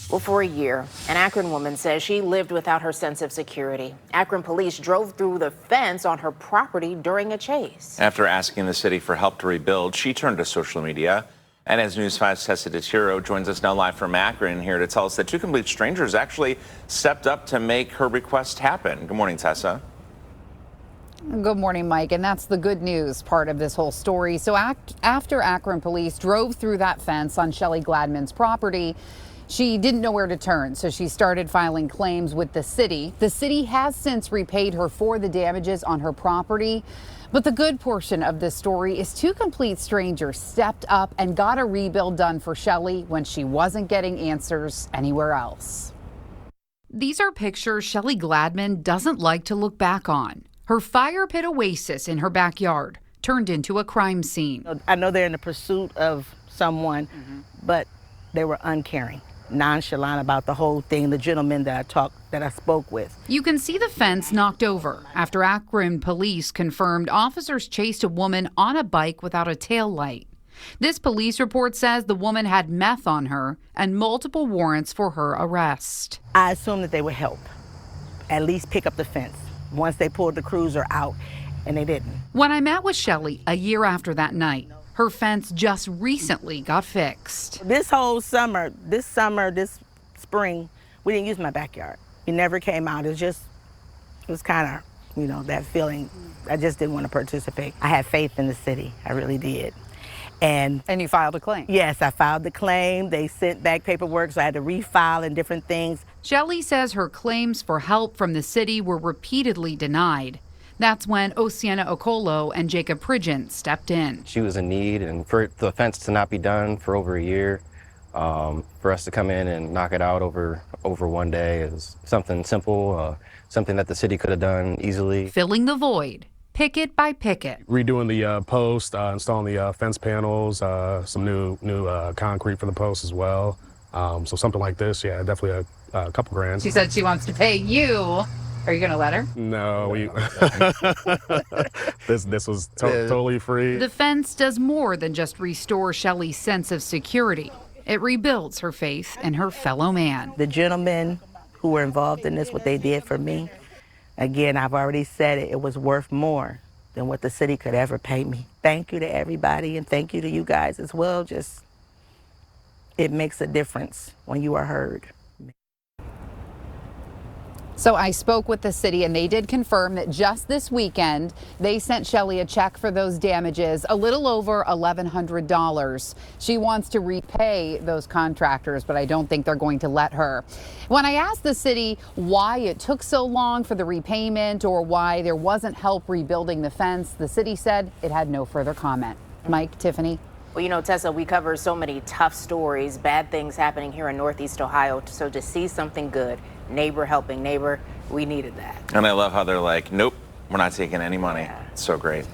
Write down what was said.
Well, for a year, an Akron woman says she lived without her sense of security. Akron police drove through the fence on her property during a chase. After asking the city for help to rebuild, she turned to social media. And as News 5's Tessa DeTiro joins us now live from Akron here to tell us that two complete strangers actually stepped up to make her request happen. Good morning, Tessa. Good morning, Mike. And that's the good news part of this whole story. So after Akron police drove through that fence on Shelly Gladman's property, she didn't know where to turn, so she started filing claims with the city. The city has since repaid her for the damages on her property. But the good portion of this story is two complete strangers stepped up and got a rebuild done for Shelly when she wasn't getting answers anywhere else. These are pictures Shelly Gladman doesn't like to look back on. Her fire pit oasis in her backyard turned into a crime scene. I know they're in the pursuit of someone, but they were uncaring, nonchalant about the whole thing. The gentleman that I spoke with. You can see the fence knocked over after Akron police confirmed officers chased a woman on a bike without a tail light. This police report says the woman had meth on her and multiple warrants for her arrest. I assumed that they would help, at least pick up the fence once they pulled the cruiser out, and they didn't. When I met with Shelly a year after that night, her fence just recently got fixed. This spring, we didn't use my backyard. We never came out. It was kind of, that feeling. I just didn't want to participate. I had faith in the city. I really did. And you filed a claim? Yes, I filed the claim. They sent back paperwork, so I had to refile and different things. Shelly says her claims for help from the city were repeatedly denied. That's when Osikena Okolo and Jacob Pridgen stepped in. She was in need, and for the fence to not be done for over a year, for us to come in and knock it out over one day is something simple, something that the city could have done easily. Filling the void, picket by picket. Redoing the post, installing the fence panels, some new concrete for the post as well. So something like this, yeah, definitely a couple grand. She said she wants to pay you. Are you going to let her? No, this was totally free. The fence does more than just restore Shelly's sense of security. It rebuilds her faith in her fellow man. The gentlemen who were involved in this, what they did for me, again, I've already said it was worth more than what the city could ever pay me. Thank you to everybody, and thank you to you guys as well. It makes a difference when you are heard. So I spoke with the city, and they did confirm that just this weekend, they sent Shelly a check for those damages, a little over $1,100. She wants to repay those contractors, but I don't think they're going to let her. When I asked the city why it took so long for the repayment or why there wasn't help rebuilding the fence, the city said it had no further comment. Mike, Tiffany. Well, Tessa, we cover so many tough stories, bad things happening here in Northeast Ohio. So to see something good, neighbor helping neighbor, we needed that. And I love how they're like, nope, we're not taking any money. It's so great.